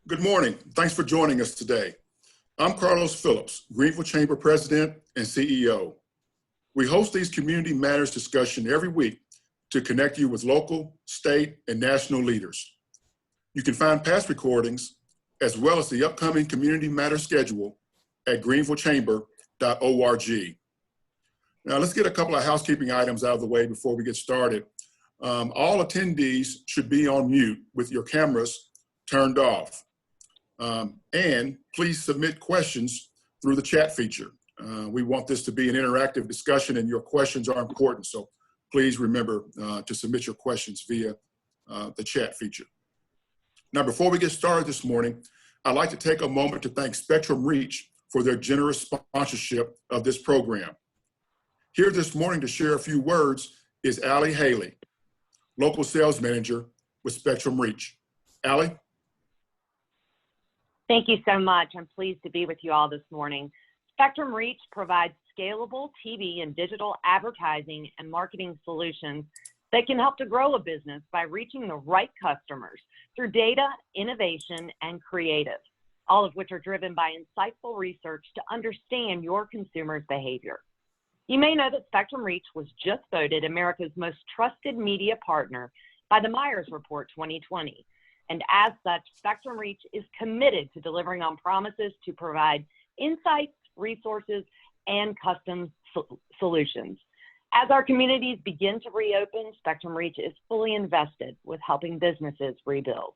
Good morning. Thanks for joining us today. I'm Carlos Phillips, Greenville Chamber President and CEO. We host these Community Matters discussions every week to connect you with local, state, and national leaders. You can find past recordings as well as the upcoming Community Matters schedule at greenvillechamber.org. Now let's get a couple of housekeeping items out of the way before we get started. All attendees should be on mute with your cameras turned off. And please submit questions through the chat feature. We want this to be an interactive discussion and your questions are important. So please remember to submit your questions via the chat feature. Now, before we get started this morning, I'd like to take a moment to thank Spectrum Reach for their generous sponsorship of this program. Here this morning to share a few words is Allie Haley, local sales manager with Spectrum Reach. Allie? Thank you so much. I'm pleased to be with you all this morning. Spectrum Reach provides scalable TV and digital advertising and marketing solutions that can help to grow a business by reaching the right customers through data, innovation, and creative, all of which are driven by insightful research to understand your consumers' behavior. You may know that Spectrum Reach was just voted America's most trusted media partner by the Myers Report 2020. And as such, Spectrum Reach is committed to delivering on promises to provide insights, resources, and custom solutions. As our communities begin to reopen, Spectrum Reach is fully invested with helping businesses rebuild.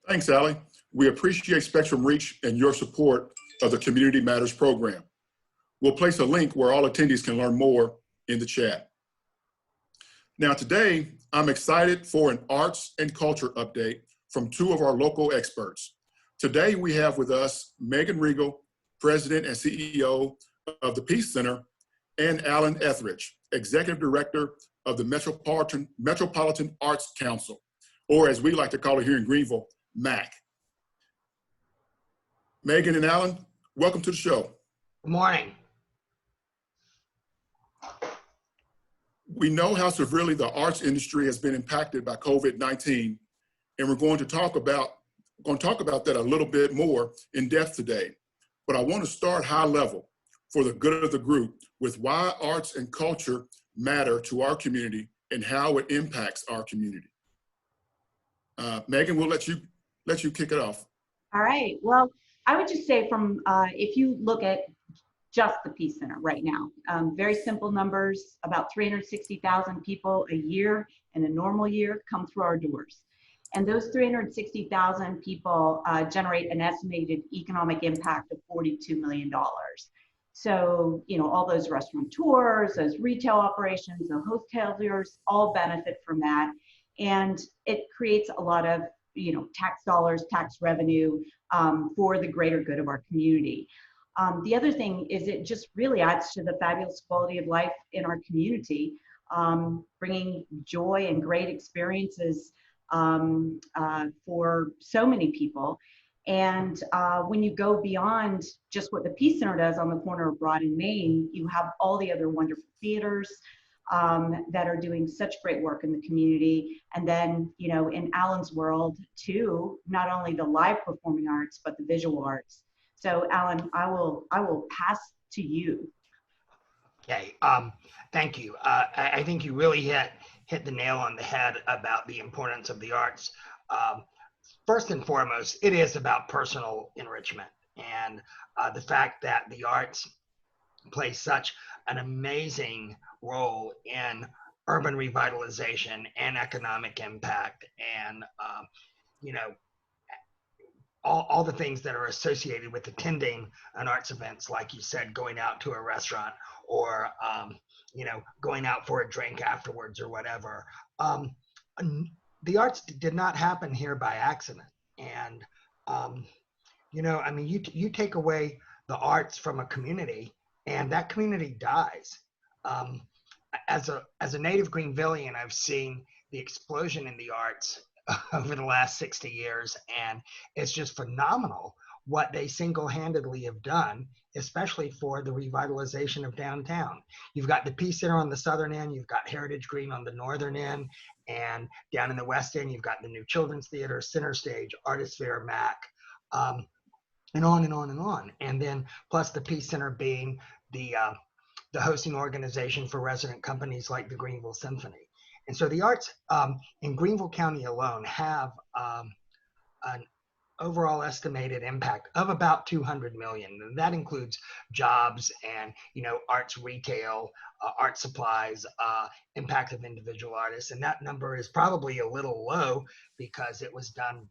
Thanks, Allie. We appreciate Spectrum Reach and your support of the Community Matters program. We'll place a link where all attendees can learn more in the chat. Now today, I'm excited for an arts and culture update from two of our local experts. Today we have with us Megan Riegel, President and CEO of the Peace Center, and Alan Ethridge, Executive Director of the Metropolitan Arts Council, or as we like to call it here in Greenville, MAC. Megan and Alan, welcome to the show. Good morning. We know how severely the arts industry has been impacted by COVID-19, and we're going to talk about that a little bit more in depth today. But I want to start high level for the good of the group with why arts and culture matter to our community and how it impacts our community. Megan, we'll let you kick it off. All right. Well, I would just say from if you look at just the Peace Center right now. Very simple numbers, about 360,000 people a year in a normal year come through our doors. And those 360,000 people generate an estimated economic impact of $42 million. So, you know, all those restaurateurs, those retail operations, the hoteliers all benefit from that. And it creates a lot of, you know, tax dollars, tax revenue for the greater good of our community. The other thing is it just really adds to the fabulous quality of life in our community, bringing joy and great experiences for so many people. And when you go beyond just what the Peace Center does on the corner of Broad and Main, you have all the other wonderful theaters that are doing such great work in the community. And then, you know, in Alan's world too, not only the live performing arts, but the visual arts. So Alan, I will pass to you. Okay, thank you. I think you really hit the nail on the head about the importance of the arts. First and foremost, it is about personal enrichment and the fact that the arts play such an amazing role in urban revitalization and economic impact and, you know, all the things that are associated with attending an arts events, like you said, going out to a restaurant or, you know, going out for a drink afterwards or whatever. The arts did not happen here by accident. And, you know, I mean, you take away the arts from a community and that community dies. As a native Greenvillian, I've seen the explosion in the arts over the last 60 years, and it's just phenomenal what they single-handedly have done, especially for the revitalization of downtown. You've got the Peace Center on the southern end, you've got Heritage Green on the northern end, and down in the west end, you've got the new Children's Theater, Center Stage, Artist Fair, MAC, and on and on and on. And then plus the Peace Center being the hosting organization for resident companies like the Greenville Symphony. And so the arts in Greenville County alone have an overall estimated impact of about 200 million. And that includes jobs and, arts retail, art supplies, impact of individual artists. And that number is probably a little low because it was done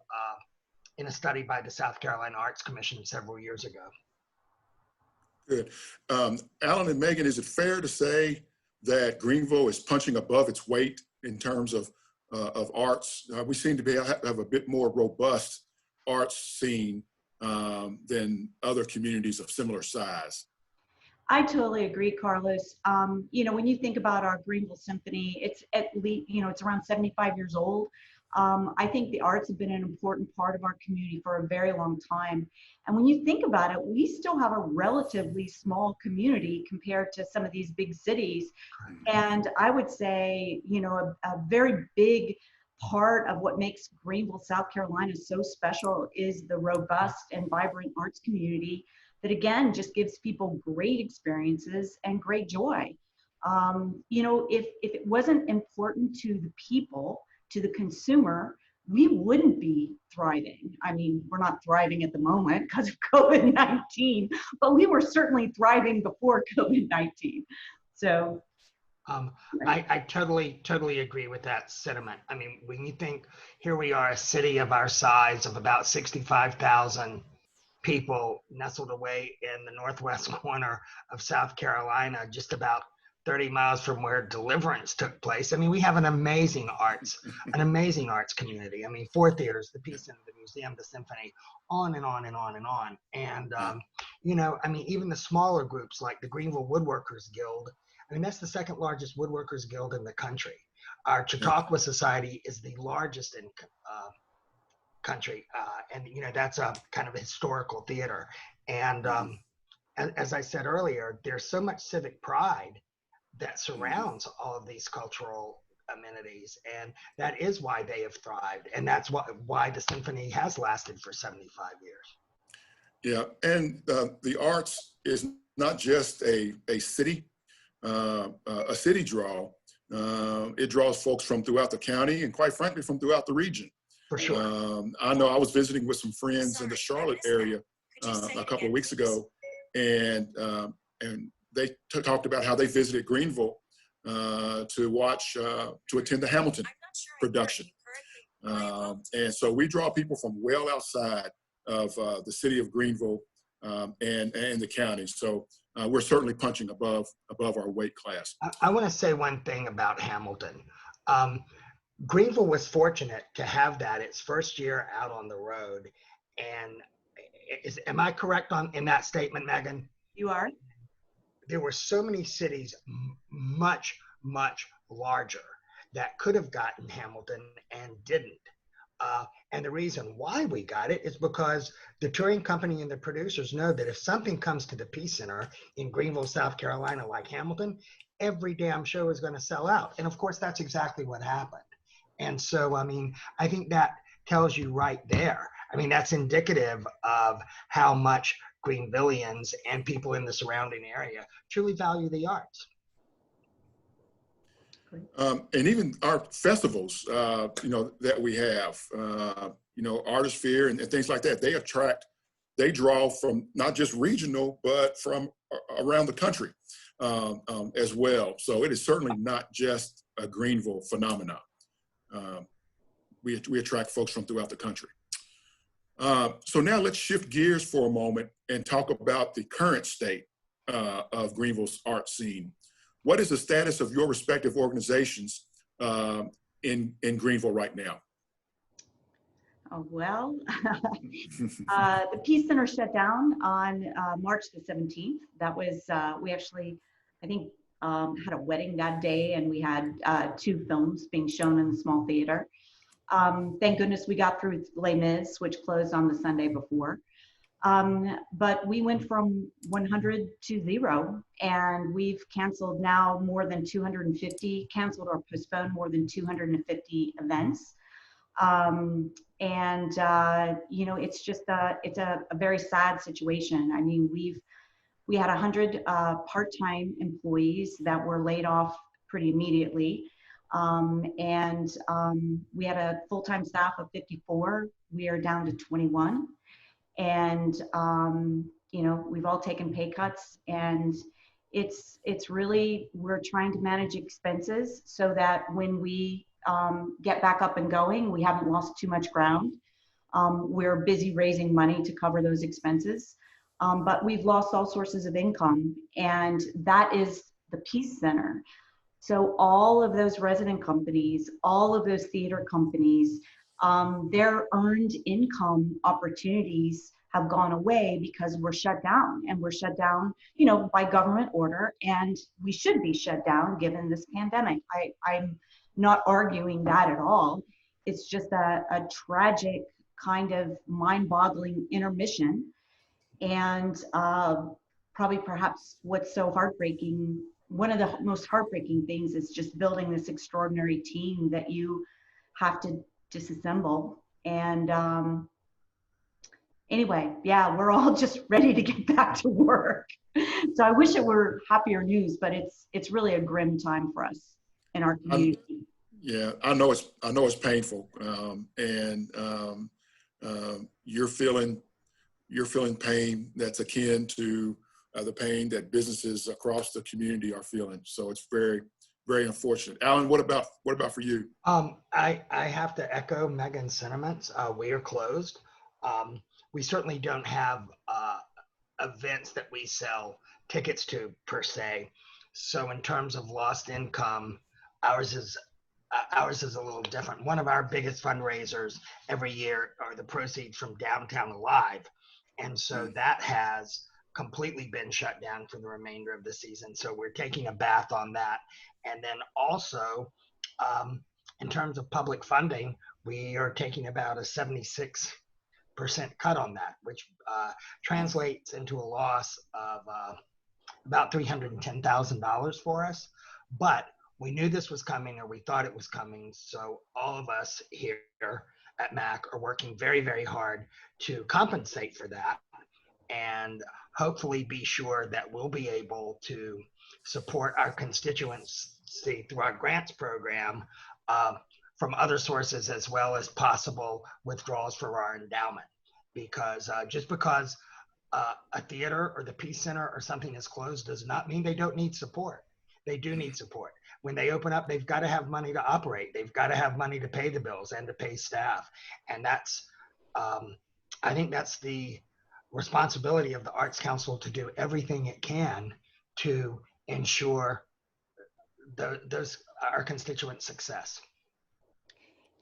in a study by the South Carolina Arts Commission several years ago. Good. Alan and Megan, is it fair to say that Greenville is punching above its weight in terms of arts? We seem to have a bit more robust arts scene than other communities of similar size. I totally agree, Carlos. When you think about our Greenville Symphony, it's at least, it's around 75 years old. I think the arts have been an important part of our community for a very long time. And when you think about it, we still have a relatively small community compared to some of these big cities. And I would say, a very big part of what makes Greenville, South Carolina so special is the robust and vibrant arts community that, again, just gives people great experiences and great joy. If it wasn't important to the people, to the consumer, we wouldn't be thriving. I mean, we're not thriving at the moment because of COVID-19, but we were certainly thriving before COVID-19. So I totally agree with that sentiment. I mean, when you think here we are, a city of our size of about 65,000 people nestled away in the northwest corner of South Carolina, just about 30 miles from where Deliverance took place. I mean, we have an amazing arts community. I mean, 4 theaters, the Peace Center, the museum, the symphony, on and on and on and on. And, even the smaller groups like the Greenville Woodworkers Guild, I mean, that's the second largest woodworkers guild in the country. Our Chautauqua Society is the largest in country. And that's a kind of a historical theater. And as I said earlier, there's so much civic pride that surrounds all of these cultural amenities. And that is why they have thrived. And that's why the symphony has lasted for 75 years. Yeah, and the arts is not just a city draw. It draws folks from throughout the county and, quite frankly, from throughout the region. For sure. I know I was visiting with some friends in the Charlotte area a couple of weeks ago, and they talked about how they visited Greenville to attend the Hamilton production. And so we draw people from well outside of the city of Greenville and the county. So we're certainly punching above our weight class. I want to say one thing about Hamilton. Greenville was fortunate to have that its first year out on the road. And am I correct in that statement, Megan? You are. There were so many cities much, much larger that could have gotten Hamilton and didn't. And the reason why we got it is because the touring company and the producers know that if something comes to the Peace Center in Greenville, South Carolina, like Hamilton, every damn show is going to sell out. And of course, that's exactly what happened. And so, I mean, I think that tells you right there. I mean, that's indicative of how much Greenvillians and people in the surrounding area truly value the arts. And even our festivals, that we have, Artist Fair and things like that, they draw from not just regional, but from around the country as well. So it is certainly not just a Greenville phenomenon. We attract folks from throughout the country. So now let's shift gears for a moment and talk about the current state of Greenville's art scene. What is the status of your respective organizations in Greenville right now? Oh, well, the Peace Center shut down on March the 17th. That was, we actually, I think, had a wedding that day, and we had 2 films being shown in the small theater. Thank goodness we got through Les Mis, which closed on the Sunday before. But we went from 100 to 0, and we've canceled now more than 250, canceled or postponed more than 250 events. You know, it's just it's a very sad situation. I mean, we had 100 part-time employees that were laid off pretty immediately. We had a full-time staff of 54. We are down to 21. And, you know, we've all taken pay cuts, and it's really, we're trying to manage expenses so that when we get back up and going, we haven't lost too much ground. We're busy raising money to cover those expenses, but we've lost all sources of income, and that is the Peace Center. So all of those resident companies, all of those theater companies, their earned income opportunities have gone away because we're shut down, and we're shut down, you know, by government order, and we should be shut down given this pandemic. I'm not arguing that at all. It's just a tragic kind of mind-boggling intermission. And probably perhaps what's so heartbreaking, one of the most heartbreaking things is just building this extraordinary team that you have to disassemble. And anyway, yeah, we're all just ready to get back to work. So I wish it were happier news, but it's really a grim time for us in our community. Yeah, I know it's painful, you're feeling pain that's akin to the pain that businesses across the community are feeling. So it's very, very unfortunate. Alan, what about for you? I have to echo Megan's sentiments. We are closed. We certainly don't have events that we sell tickets to per se. So in terms of lost income, ours is a little different. One of our biggest fundraisers every year are the proceeds from Downtown Alive. And so that has completely been shut down for the remainder of the season. So we're taking a bath on that. And then also, in terms of public funding, we are taking about a 76% cut on that, which translates into a loss of about $310,000 for us. But we knew this was coming, or we thought it was coming. So all of us here at MAC are working very, very hard to compensate for that, and hopefully be sure that we'll be able to support our constituency through our grants program from other sources, as well as possible withdrawals for our endowment. Because just because a theater or the Peace Center or something is closed does not mean they don't need support. They do need support. When they open up, they've got to have money to operate. They've got to have money to pay the bills and to pay staff. And that's, I think that's the responsibility of the Arts Council, to do everything it can to ensure our constituents' success.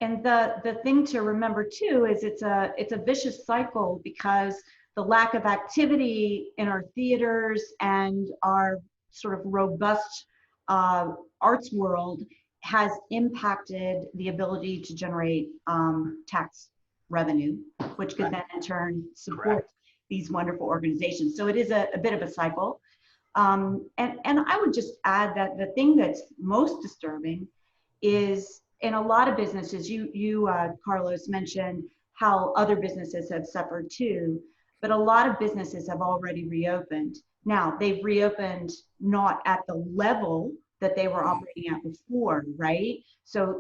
And the thing to remember too is it's a vicious cycle, because the lack of activity in our theaters and our sort of robust arts world has impacted the ability to generate tax revenue, which could then in turn support these wonderful organizations. So it is a bit of a cycle. And I would just add that the thing that's most disturbing is, in a lot of businesses, you Carlos, mentioned how other businesses have suffered too, but a lot of businesses have already reopened. Now, they've reopened not at the level that they were operating at before, right? So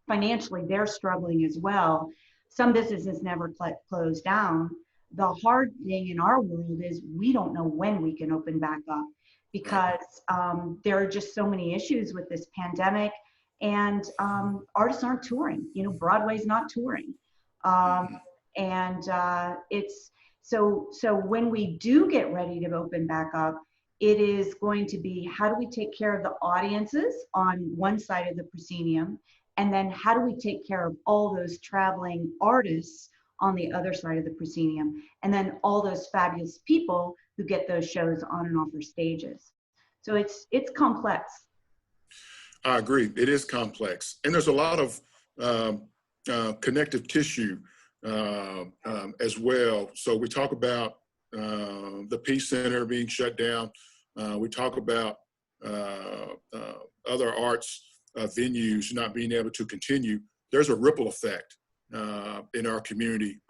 financially, they're struggling as well. Some businesses never closed down. The hard thing in our world is we don't know when we can open back up, because there are just so many issues with this pandemic, and artists aren't touring. You know, Broadway's not touring. It's so when we do get ready to open back up, it is going to be, how do we take care of the audiences on one side of the proscenium, and then how do we take care of all those traveling artists on the other side of the proscenium, and then all those fabulous people who get those shows on and off our stages. So it's complex. I agree. It is complex, and there's a lot of connective tissue as well. So we talk about the Peace Center being shut down. We talk about other arts venues not being able to continue. There's a ripple effect in our community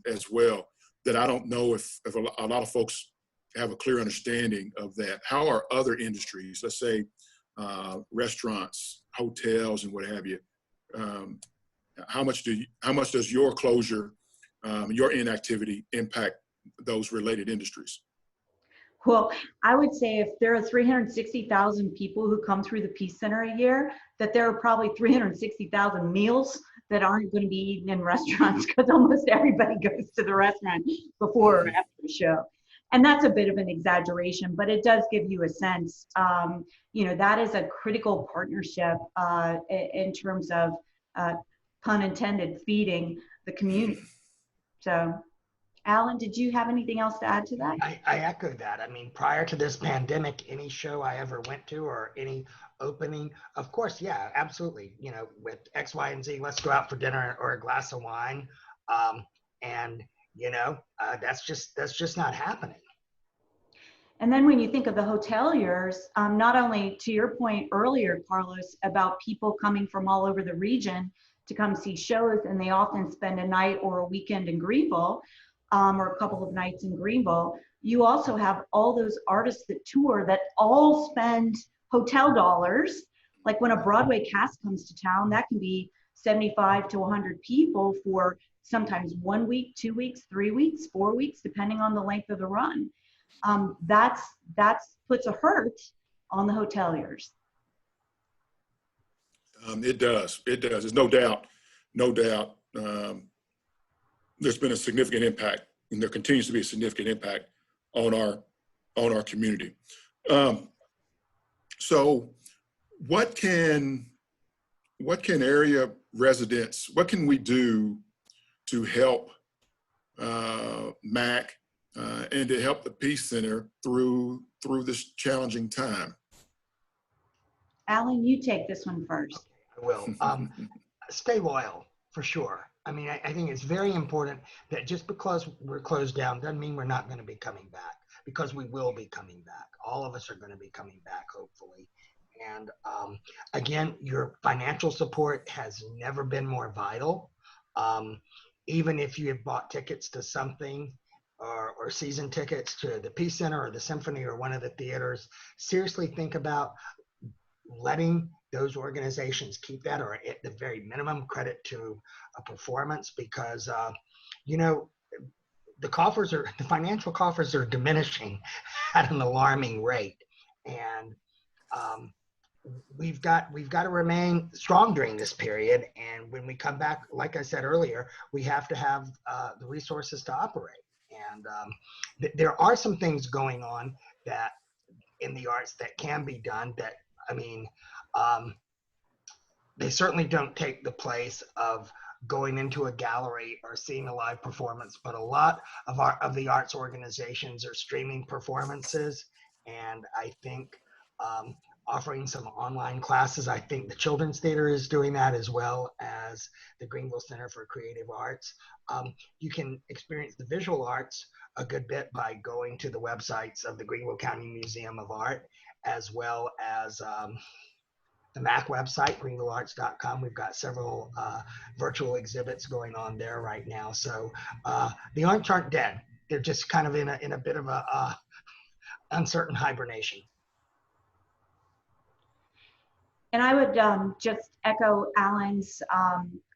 as well that I don't know if a lot of folks have a clear understanding of that. How are other industries, let's say restaurants, hotels, and what have you, how much does your closure, your inactivity impact those related industries? Well, I would say if there are 360,000 people who come through the Peace Center a year, that there are probably 360,000 meals that aren't going to be eaten in restaurants, because almost everybody goes to the restaurant before or after the show. And that's a bit of an exaggeration, but it does give you a sense. That is a critical partnership in terms of, pun intended, feeding the community. So, Alan, did you have anything else to add to that? I echo that. I mean, prior to this pandemic, any show I ever went to or any opening, of course, yeah, absolutely. With X, Y, and Z, let's go out for dinner or a glass of wine. That's just not happening. And then when you think of the hoteliers, not only to your point earlier, Carlos, about people coming from all over the region to come see shows, and they often spend a night or a weekend in Greenville, or a couple of nights in Greenville, you also have all those artists that tour that all spend hotel dollars. Like when a Broadway cast comes to town, that can be 75 to 100 people for sometimes 1 week, 2 weeks, 3 weeks, 4 weeks, depending on the length of the run. That's puts a hurt on the hoteliers. It does. There's no doubt. There's been a significant impact, and there continues to be a significant impact on our community. So what can area residents, what can we do to help MAC and to help the Peace Center through this challenging time? Alan, you take this one first. I will. Stay loyal, for sure. I mean, I think it's very important that just because we're closed down doesn't mean we're not going to be coming back, because we will be coming back. All of us are going to be coming back, hopefully. And again, your financial support has never been more vital. Even if you have bought tickets to something or season tickets to the Peace Center or the Symphony or one of the theaters, seriously think about letting those organizations keep that, or at the very minimum credit to a performance, because the financial coffers are diminishing at an alarming rate, and we've got to remain strong during this period. And when we come back, like I said earlier, we have to have the resources to operate. And there are some things going on that in the arts that can be done that, they certainly don't take the place of going into a gallery or seeing a live performance, but a lot of the arts organizations are streaming performances. And I think offering some online classes, I think the Children's Theater is doing that, as well as the Greenville Center for Creative Arts. You can experience the visual arts a good bit by going to the websites of the Greenville County Museum of Art, as well as the MAC website, greenvillearts.com. We've got several virtual exhibits going on there right now. So the arts aren't dead. They're just kind of in a bit of a uncertain hibernation. And I would just echo Alan's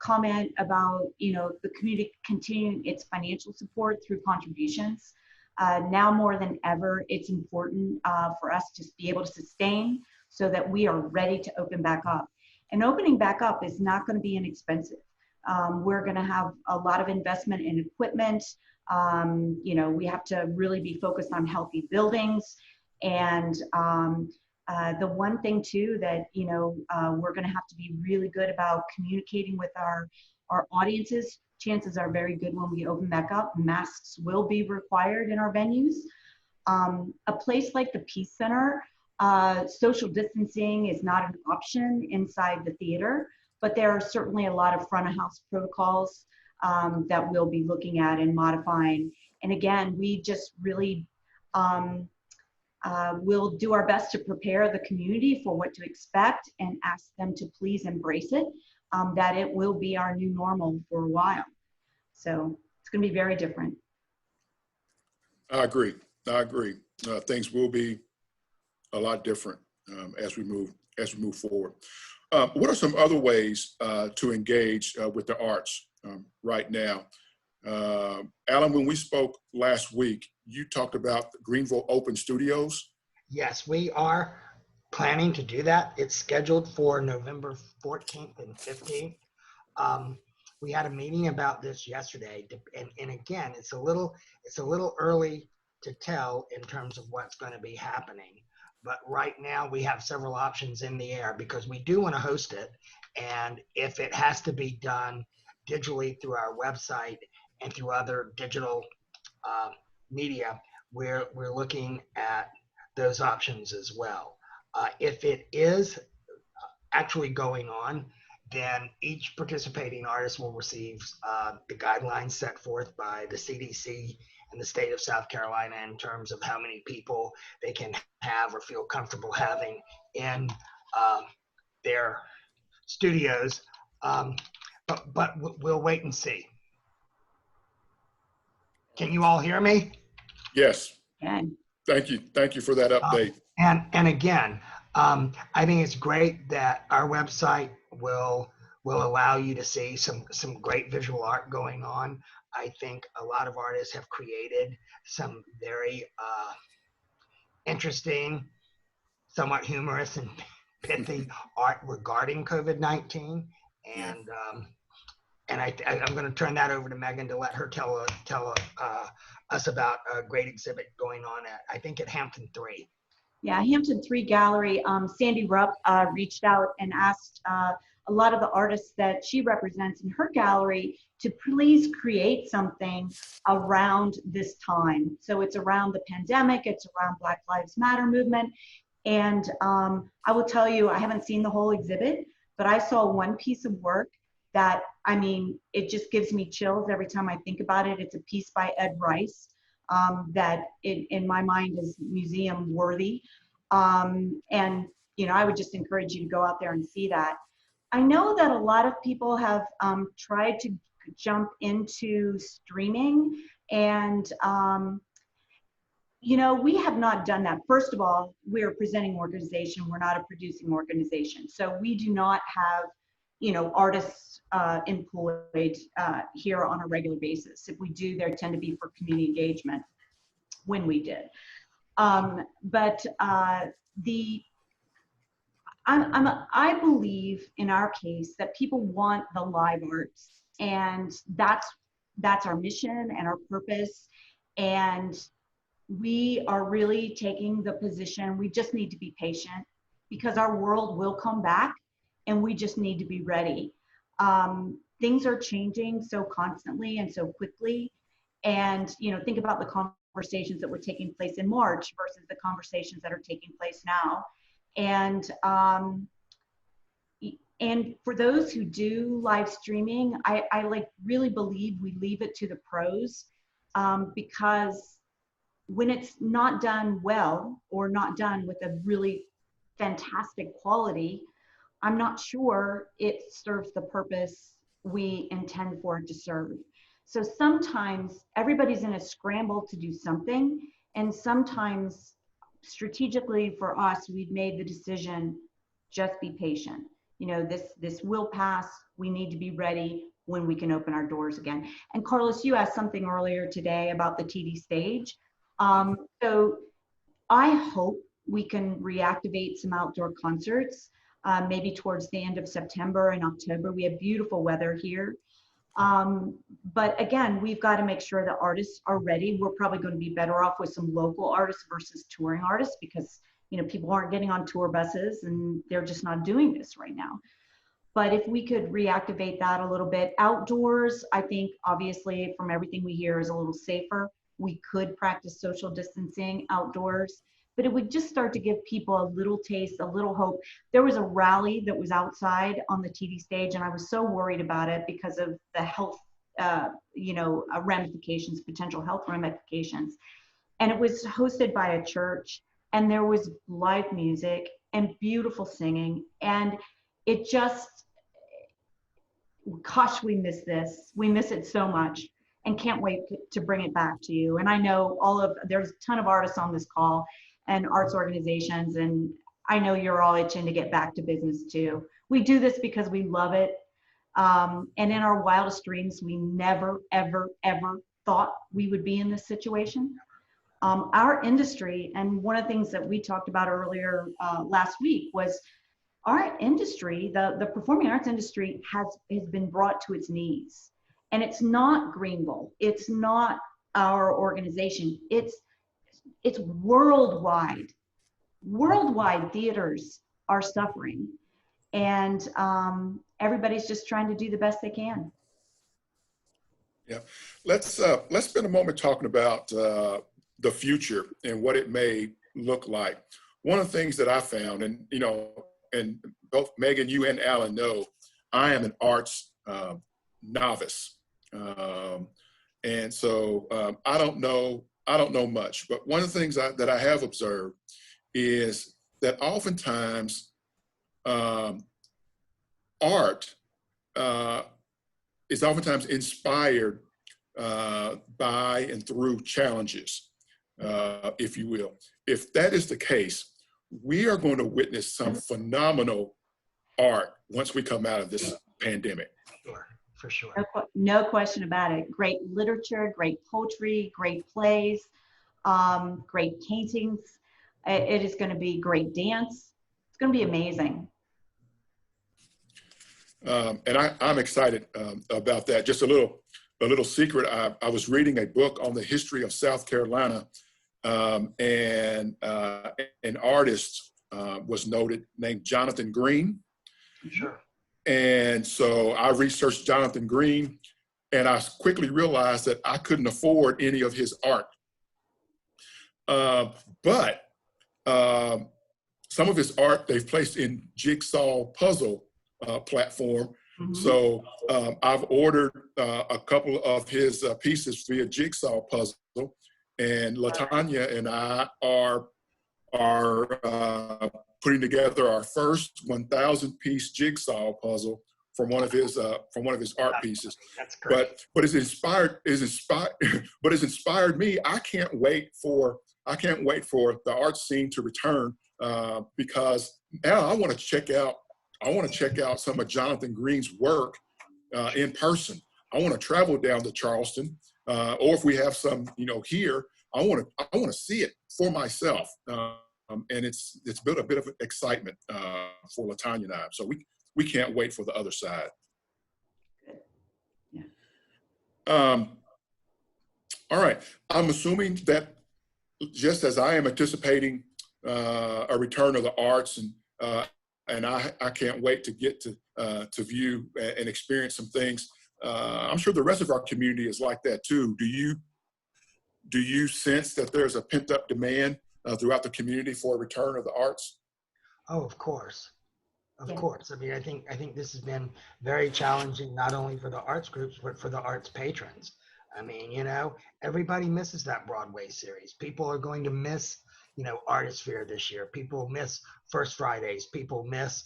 comment about, the community continuing its financial support through contributions. Now more than ever, it's important for us to be able to sustain so that we are ready to open back up. And opening back up is not going to be inexpensive. We're going to have a lot of investment in equipment. We have to really be focused on healthy buildings. And the one thing too that, we're going to have to be really good about communicating with our audiences. Chances are very good when we open back up, masks will be required in our venues. A place like the Peace Center, social distancing is not an option inside the theater, but there are certainly a lot of front of house protocols that we'll be looking at and modifying. And again, we just really we'll do our best to prepare the community for what to expect and ask them to please embrace it, that it will be our new normal for a while. So it's going to be very different. I agree. Things will be a lot different as we move forward. What are some other ways to engage with the arts right now? Alan, when we spoke last week, you talked about the Greenville Open Studios. Yes, we are planning to do that. It's scheduled for November 14th and 15th. We had a meeting about this yesterday, and again, it's a little early to tell in terms of what's going to be happening. But right now, we have several options in the air because we do want to host it, and if it has to be done digitally through our website and through other digital media, we're looking at those options as well. If it is actually going on, then each participating artist will receive the guidelines set forth by the CDC and the state of South Carolina in terms of how many people they can have or feel comfortable having in their studios. But we'll wait and see. Can you all hear me? Yes. Okay. Thank you for that update. And again, I think it's great that our website will allow you to see some great visual art going on. I think a lot of artists have created some very interesting, somewhat humorous and pithy art regarding COVID-19. And I'm going to turn that over to Megan to let her tell us about a great exhibit going on I think at Hampton 3. Yeah, Hampton 3 Gallery, Sandy Rupp reached out and asked a lot of the artists that she represents in her gallery to please create something around this time. So it's around the pandemic, it's around Black Lives Matter movement. And I will tell you, I haven't seen the whole exhibit, but I saw one piece of work that, I mean, it just gives me chills every time I think about it. It's a piece by Ed Rice that in my mind is museum worthy. And, you know, I would just encourage you to go out there and see that. I know that a lot of people have tried to jump into streaming and, you know, we have not done that. First of all, we're a presenting organization. We're not a producing organization. So we do not have, you know, artists employed here on a regular basis. If we do, they tend to be for community engagement when we did. I believe in our case that people want the live arts, and that's our mission and our purpose. And we are really taking the position, we just need to be patient because our world will come back and we just need to be ready. Things are changing so constantly and so quickly. And, you know, think about the conversations that were taking place in March versus the conversations that are taking place now. And for those who do live streaming, I like really believe we leave it to the pros because when it's not done well or not done with a really fantastic quality, I'm not sure it serves the purpose we intend for it to serve. So sometimes everybody's in a scramble to do something, and sometimes strategically for us, we've made the decision, just be patient. You know, this will pass. We need to be ready when we can open our doors again. And Carlos, you asked something earlier today about the TD stage. So I hope we can reactivate some outdoor concerts, maybe towards the end of September and October. We have beautiful weather here. But again, we've got to make sure that artists are ready. We're probably going to be better off with some local artists versus touring artists because, you know, people aren't getting on tour buses and they're just not doing this right now. But if we could reactivate that a little bit, outdoors, I think obviously from everything we hear is a little safer. We could practice social distancing outdoors, but it would just start to give people a little taste, a little hope. There was a rally that was outside on the TD stage, and I was so worried about it because of the health ramifications, potential health ramifications. And it was hosted by a church, and there was live music and beautiful singing. And it just, gosh, we miss this. We miss it so much, and can't wait to bring it back to you. And I know there's a ton of artists on this call and arts organizations, and I know you're all itching to get back to business too. We do this because we love it. And in our wildest dreams, we never, ever, ever thought we would be in this situation. Our industry, and one of the things that we talked about earlier last week, was our industry, the performing arts industry has been brought to its knees. And it's not Greenville, it's not our organization, it's worldwide. Worldwide theaters are suffering, and everybody's just trying to do the best they can. Yeah, let's spend a moment talking about the future and what it may look like. One of the things that I found, and and both Megan, you and Alan know, I am an arts novice, and so I don't know much. But one of the things that I have observed is that oftentimes art is oftentimes inspired by and through challenges, if you will. If that is the case, we are going to witness some phenomenal art once we come out of this pandemic. Sure, for sure. No question about it. Great literature, great poetry, great plays, great paintings. It is going to be great dance. It's going to be amazing. And I'm excited about that. Just a little secret. I was reading a book on the history of South Carolina, and an artist was noted named Jonathan Green. Sure. And so I researched Jonathan Green, and I quickly realized that I couldn't afford any of his art. But some of his art they've placed in jigsaw puzzle platform. Mm-hmm. So I've ordered a couple of his pieces via jigsaw puzzle, and LaTanya and I are putting together our first 1,000-piece jigsaw puzzle from one of his art pieces. That's great. But it's inspired me. I can't wait for the art scene to return, because now I want to check out some of Jonathan Green's work in person. I want to travel down to Charleston, or if we have some, here, I want to see it for myself. And it's built a bit of excitement for LaTanya and I. So we can't wait for the other side. Yeah. All right. I'm assuming that just as I am anticipating a return of the arts, and I can't wait to get to view and experience some things. I'm sure the rest of our community is like that too. Do you sense that there's a pent-up demand throughout the community for a return of the arts? Oh, of course. Of course. I mean, I think this has been very challenging, not only for the arts groups, but for the arts patrons. I mean, everybody misses that Broadway series. People are going to miss, Artisphere this year. People miss First Fridays. People miss,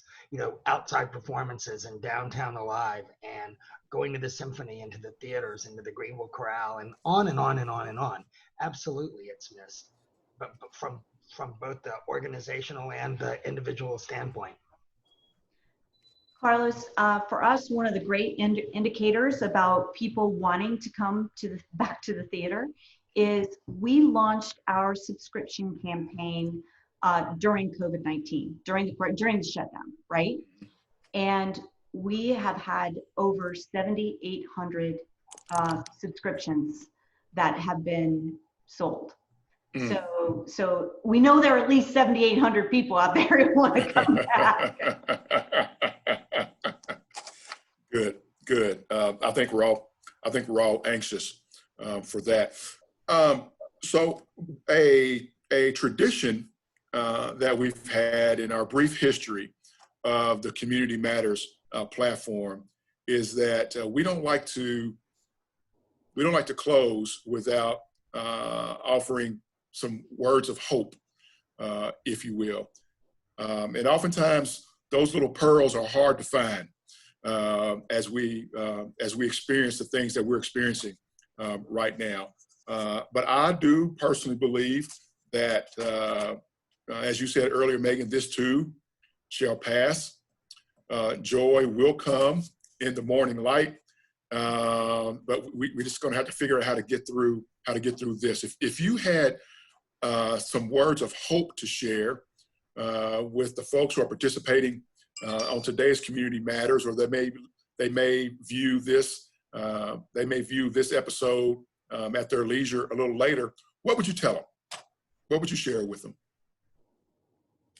outside performances and Downtown Alive, and going to the symphony, into the theaters, into the Greenville Chorale, and on and on and on and on. Absolutely, it's missed, but from both the organizational and the individual standpoint. Carlos, for us, one of the great indicators about people wanting to come back to the theater is we launched our subscription campaign during COVID-19, during the shutdown, right? And we have had over 7,800 subscriptions that have been sold. So we know there are at least 7,800 people out there who want to come back. Good. I think we're all anxious for that. So a tradition that we've had in our brief history of the Community Matters platform is that we don't like to we don't like to close without offering some words of hope, if you will. And oftentimes those little pearls are hard to find as we experience the things that we're experiencing right now. But I do personally believe that, as you said earlier, Megan, this too shall pass. Joy will come in the morning light, but we're just going to have to figure out how to get through this. If you had some words of hope to share with the folks who are participating on today's Community Matters, or they may view this episode at their leisure a little later, what would you tell them? What would you share with them?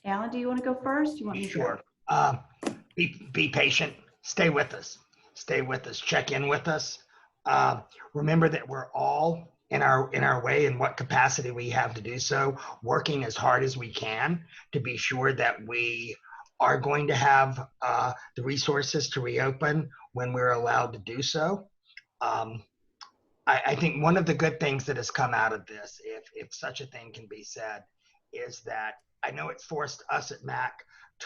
Alan, do you want to go first? You want me to? Sure. Be patient. Stay with us. Stay with us. Check in with us. Remember that we're all in our way, in what capacity we have to do so, working as hard as we can to be sure that we are going to have the resources to reopen when we're allowed to do so. I think one of the good things that has come out of this, if such a thing can be said, is that I know it forced us at MAC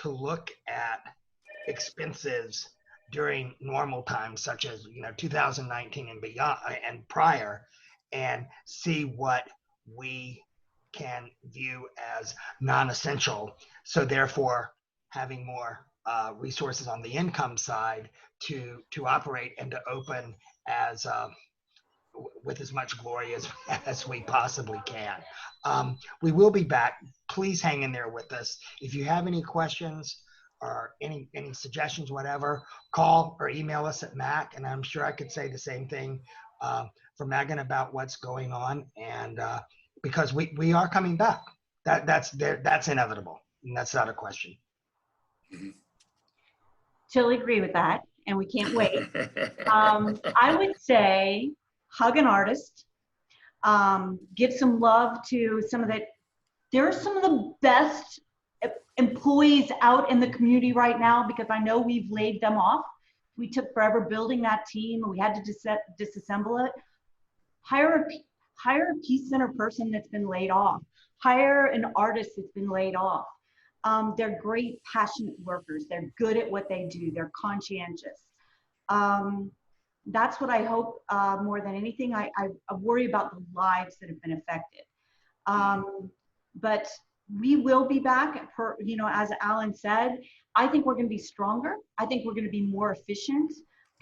to look at expenses during normal times, such as 2019 and beyond and prior, and see what we can view as non-essential. So therefore, having more resources on the income side to operate and to open as with as much glory as we possibly can. We will be back. Please hang in there with us. If you have any questions or any suggestions, whatever, call or email us at MAC, and I'm sure I could say the same thing for Megan about what's going on, and because we are coming back. That's inevitable, and that's not a question. Totally agree with that, and we can't wait. I would say hug an artist, give some love to there are some of the best employees out in the community right now, because I know we've laid them off. We took forever building that team and we had to disassemble it. Hire a Peace Center person that's been laid off. Hire an artist that's been laid off. They're great, passionate workers. They're good at what they do. They're conscientious. That's what I hope more than anything. I worry about the lives that have been affected. But we will be back, as Alan said. I think we're going to be stronger. I think we're going to be more efficient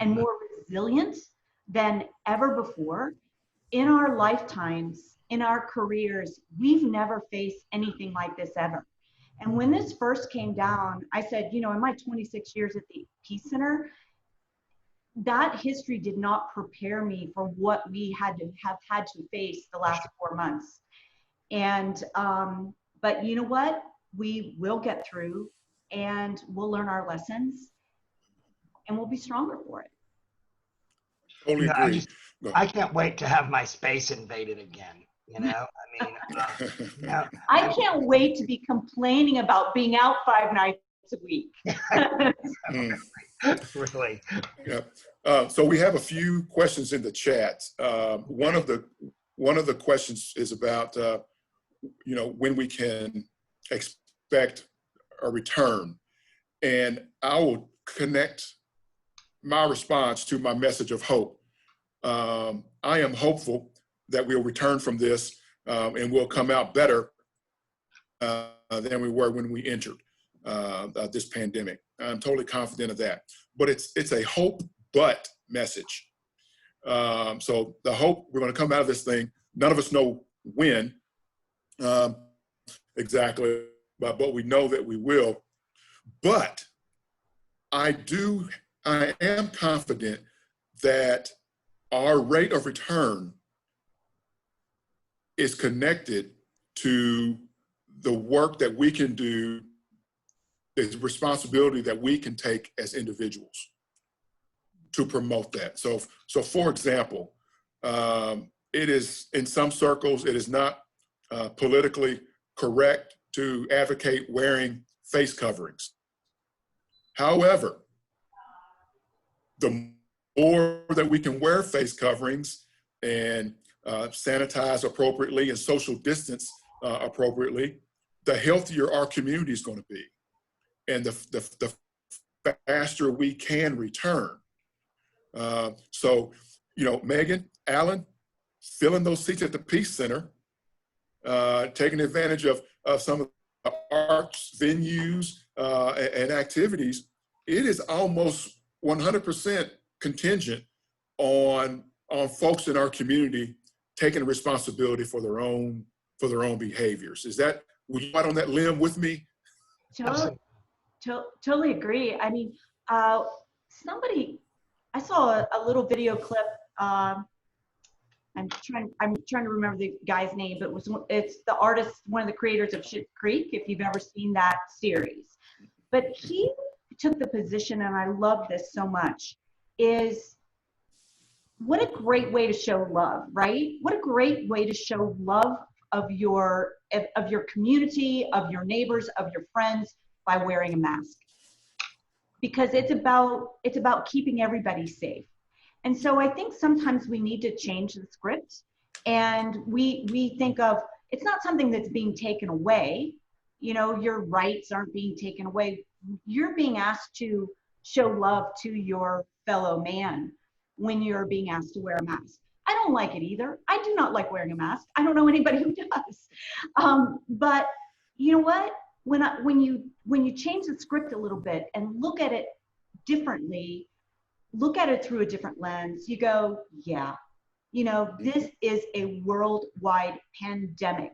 and more resilient than ever before. In our lifetimes, in our careers, we've never faced anything like this ever. And when this first came down, I said, in my 26 years at the Peace Center, that history did not prepare me for what we have had to face the last 4 months. And, but you know what? We will get through, and we'll learn our lessons, and we'll be stronger for it. Totally agree. I can't wait to have my space invaded again. I can't wait to be complaining about being out 5 nights a week. Really. Yeah. So we have a few questions in the chat. One of the questions is about when we can expect a return, and I will connect my response to my message of hope. I am hopeful that we'll return from this and we'll come out better than we were when we entered this pandemic. I'm totally confident of that. But it's a hope but message. So the hope, we're going to come out of this thing. None of us know when exactly, but we know that we will. But I am confident that our rate of return is connected to the work that we can do, the responsibility that we can take as individuals to promote that. So for example, it is, in some circles, it is not politically correct to advocate wearing face coverings. However, the more that we can wear face coverings, and sanitize appropriately and social distance appropriately, the healthier our community is going to be, and the faster we can return. So, you know, Megan, Alan, filling those seats at the Peace Center, taking advantage of some of the arts venues and activities, it is almost 100% contingent on folks in our community taking responsibility for their own behaviors. Is that, would you out on that limb with me? Totally agree. I mean, I saw a little video clip. I'm trying to remember the guy's name, but it's the artist, one of the creators of Schitt's Creek, if you've ever seen that series. But he took the position, and I love this so much, is what a great way to show love, right? What a great way to show love of your community, of your neighbors, of your friends, by wearing a mask. Because it's about keeping everybody safe. And so I think sometimes we need to change the script, and we think of, it's not something that's being taken away. You know, your rights aren't being taken away. You're being asked to show love to your fellow man when you're being asked to wear a mask. I don't like it either. I do not like wearing a mask. I don't know anybody who does. But you know what? When you change the script a little bit and look at it differently, look at it through a different lens, you go, yeah, you know, this is a worldwide pandemic,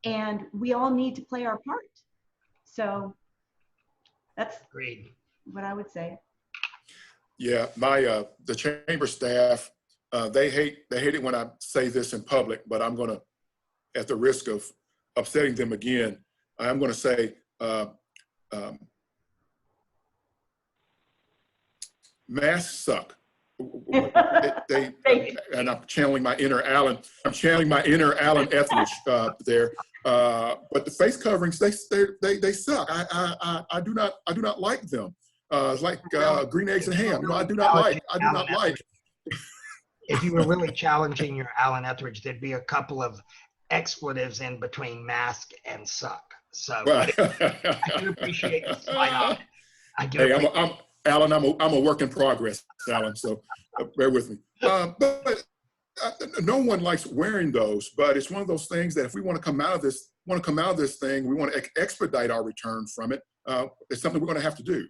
and we all need to play our part. So that's Great. what I would say. Yeah, my the chamber staff, they hate it when I say this in public, but I'm gonna, at the risk of upsetting them again, I'm gonna say, masks suck. And I'm channeling my inner Alan. I'm channeling my inner Alan Ethridge there. But the face coverings, they suck. I do not like them. It's like green eggs and ham. No, I do not like. If you were really challenging your Alan Ethridge, there'd be a couple of expletives in between mask and suck. So Right. I do appreciate the spy on it. I do. Hey, Alan, I'm a work in progress, Alan, so bear with me. But no one likes wearing those, but it's one of those things that if we want to come out of this thing, we want to expedite our return from it. It's something we're going to have to do.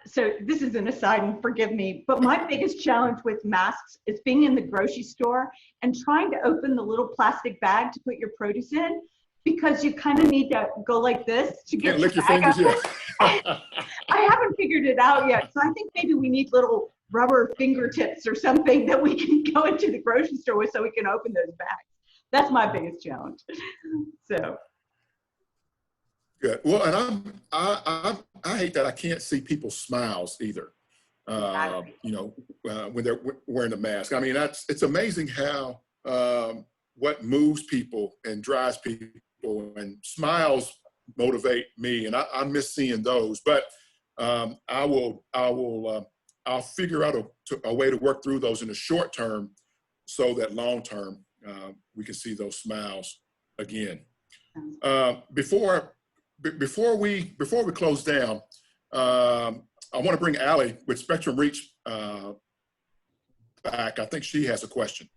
So this is an aside, and forgive me, but my biggest challenge with masks is being in the grocery store and trying to open the little plastic bag to put your produce in, because you kind of need to go like this to get lick your fingers yet. I haven't figured it out yet. So I think maybe we need little rubber fingertips or something that we can go into the grocery store with so we can open those bags. That's my biggest challenge. So. Good. Well, and I hate that I can't see people's smiles either. You know, when they're wearing a mask. I mean, it's amazing how what moves people and drives people, and smiles motivate me, and I miss seeing those. But I'll figure out a way to work through those in the short term, so that long term we can see those smiles again. Before we close down, I want to bring Allie with Spectrum Reach back. I think she has a question.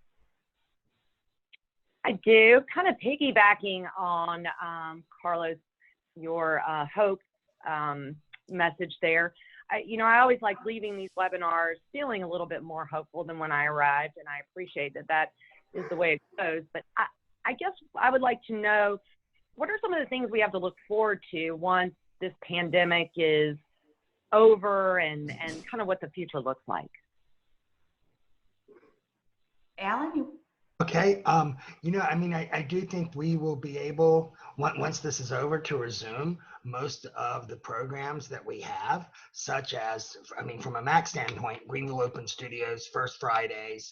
I do, kind of piggybacking on Carlos, your hope message there. I always like leaving these webinars feeling a little bit more hopeful than when I arrived, and I appreciate that is the way it goes. But I guess I would like to know, what are some of the things we have to look forward to once this pandemic is over, and kind of what the future looks like? Alan? Okay. I do think we will be able, once this is over, to resume most of the programs that we have, such as, from a MAC standpoint, Greenville Open Studios, First Fridays,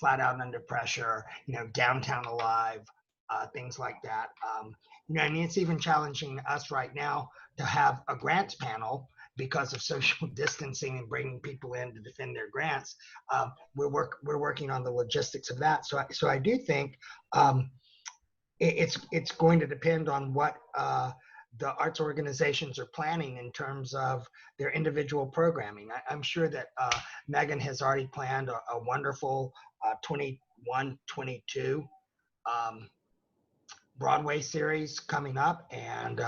Flat Out Under Pressure, Downtown Alive, things like that. It's even challenging us right now to have a grants panel because of social distancing and bringing people in to defend their grants. We're working on the logistics of that. So I do think it's going to depend on what the arts organizations are planning in terms of their individual programming. I'm sure that Megan has already planned a wonderful 21-22 Broadway series coming up. And,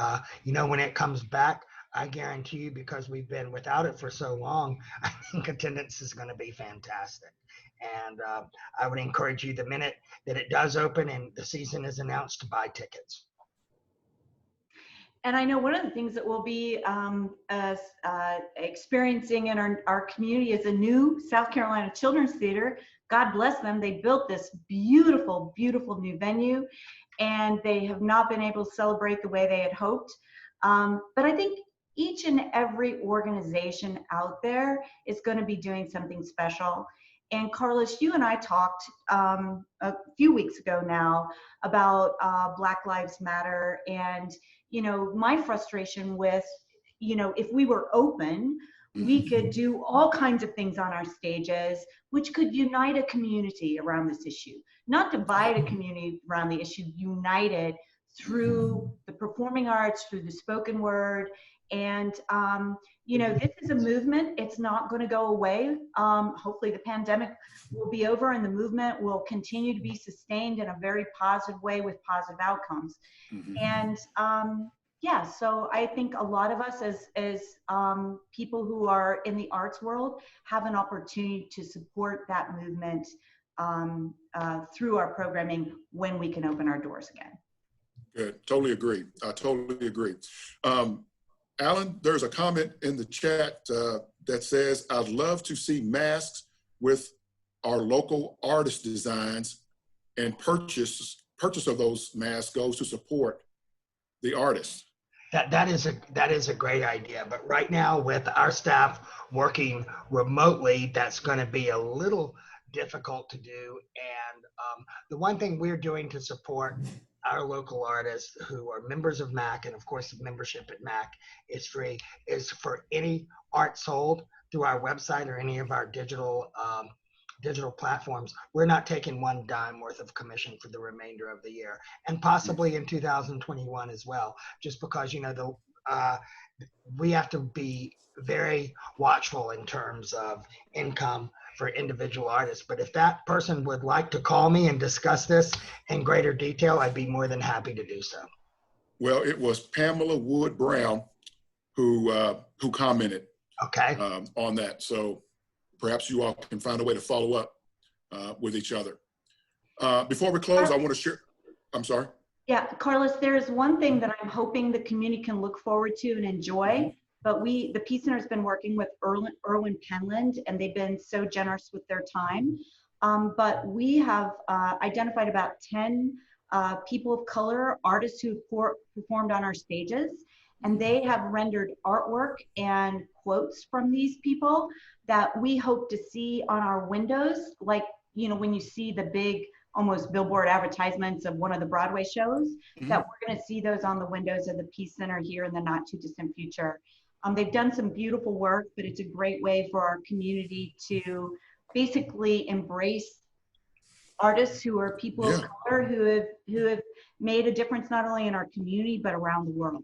when it comes back, I guarantee you, because we've been without it for so long, I think attendance is going to be fantastic. And I would encourage you, the minute that it does open and the season is announced, to buy tickets. And I know one of the things that we'll be experiencing in our community is a new South Carolina Children's Theater. God bless them. They built this beautiful, beautiful new venue, and they have not been able to celebrate the way they had hoped. But I think each and every organization out there is going to be doing something special. And Carlos, you and I talked a few weeks ago now about Black Lives Matter, and my frustration with, if we were open, we could do all kinds of things on our stages, which could unite a community around this issue, not divide a community around the issue, unite it through the performing arts, through the spoken word. And, this is a movement. It's not going to go away. Hopefully the pandemic will be over and the movement will continue to be sustained in a very positive way with positive outcomes. And, so I think a lot of us as people who are in the arts world have an opportunity to support that movement through our programming when we can open our doors again. Good. Totally agree. I totally agree. Alan, there's a comment in the chat that says, I'd love to see masks with our local artist designs, and purchase of those masks goes to support the artists. That is a great idea. But right now, with our staff working remotely, that's going to be a little difficult to do. And the one thing we're doing to support our local artists who are members of MAC, and of course membership at MAC is free, is for any art sold through our website or any of our digital platforms, we're not taking one dime worth of commission for the remainder of the year, and possibly in 2021 as well, just because we have to be very watchful in terms of income for individual artists. But if that person would like to call me and discuss this in greater detail, I'd be more than happy to do so. Well, it was Pamela Wood Brown who commented on that. So perhaps you all can find a way to follow up with each other. Before we close, I want to share, I'm sorry. Yeah, Carlos, there's one thing that I'm hoping the community can look forward to and enjoy. But the Peace Center has been working with Irwin Penland, and they've been so generous with their time. But we have identified about 10 people of color, artists who performed on our stages, and they have rendered artwork and quotes from these people that we hope to see on our windows, like, when you see the big, almost billboard advertisements of one of the Broadway shows, that we're going to see those on the windows of the Peace Center here in the not too distant future. They've done some beautiful work, but it's a great way for our community to basically embrace artists who are people of color who have made a difference not only in our community, but around the world.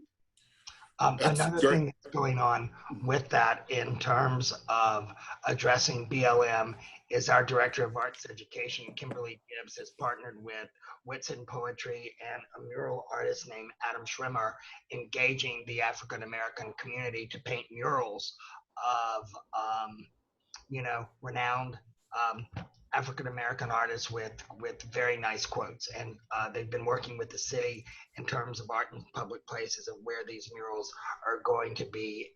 Another thing that's going on with that in terms of addressing BLM is our Director of Arts Education, Kimberly Gibbs, has partnered with Whitson Poetry and a mural artist named Adam Schrimmer, engaging the African American community to paint murals of, renowned African American artists with very nice quotes. And they've been working with the city in terms of art in public places of where these murals are going to be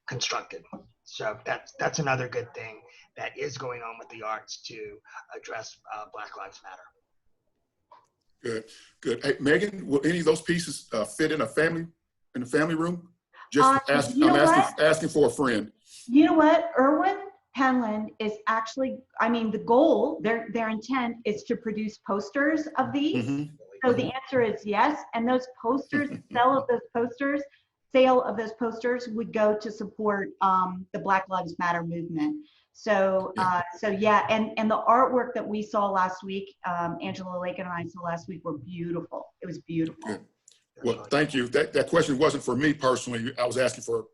constructed. So that's another good thing that is going on with the arts to address Black Lives Matter. Good. Hey, Megan, will any of those pieces fit in a family room? Just asking for a friend. You know what, Irwin Penland is actually, the goal, their intent is to produce posters of these. So the answer is yes. And those posters, the sale of those posters sale of those posters would go to support the Black Lives Matter movement. So, yeah, and the artwork that we saw last week, Angela Lake and I saw last week, were beautiful. It was beautiful. Good. Well, thank you. That question wasn't for me personally. I was asking for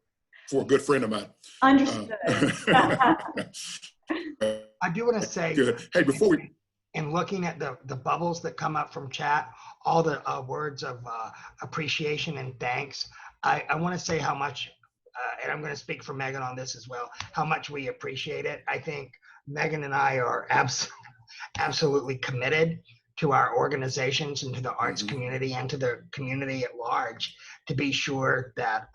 a good friend of mine. Understood. I do want to say, good. Hey, before we, in looking at the bubbles that come up from chat, all the words of appreciation and thanks, I want to say how much, and I'm going to speak for Megan on this as well, how much we appreciate it. I think Megan and I are absolutely committed to our organizations and to the arts community and to the community at large to be sure that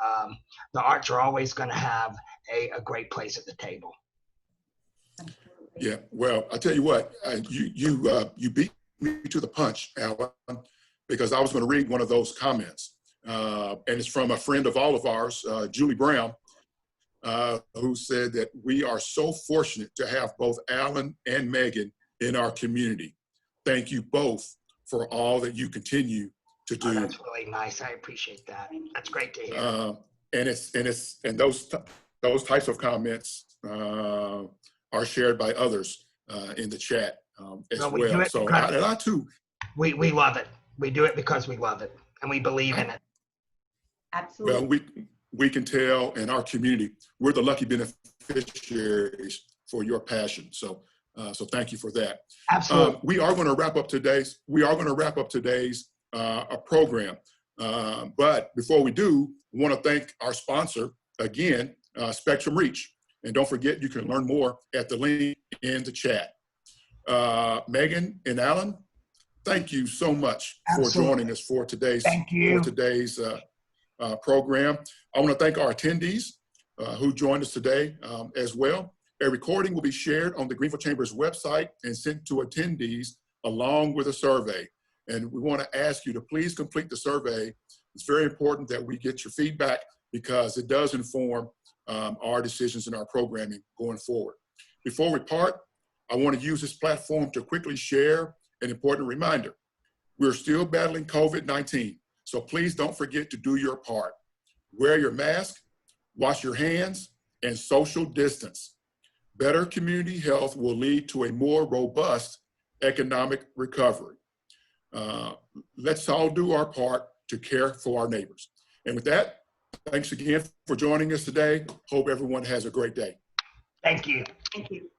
the arts are always going to have a great place at the table. Yeah, well, I tell you what, you beat me to the punch, Alan, because I was going to read one of those comments, and it's from a friend of all of ours, Julie Brown, who said that we are so fortunate to have both Alan and Megan in our community. Thank you both for all that you continue to do. Oh, that's really nice. I appreciate that. That's great to hear. And those types of comments are shared by others in the chat as well. So I too. We love it. We do it because we love it and we believe in it. Absolutely. Well, we can tell in our community, we're the lucky beneficiaries for your passion. So thank you for that. Absolutely. We are going to wrap up today's program. But before we do, we want to thank our sponsor again, Spectrum Reach. And don't forget, you can learn more at the link in the chat. Megan and Alan, thank you so much for joining us for today's program. I want to thank our attendees who joined us today as well. A recording will be shared on the Greenville Chamber's website and sent to attendees along with a survey. And we want to ask you to please complete the survey. It's very important that we get your feedback because it does inform our decisions in our programming going forward. Before we part, I want to use this platform to quickly share an important reminder. We're still battling COVID-19, so please don't forget to do your part. Wear your mask, wash your hands, and social distance. Better community health will lead to a more robust economic recovery. Let's all do our part to care for our neighbors. And with that, thanks again for joining us today. Hope everyone has a great day. Thank you. Thank you.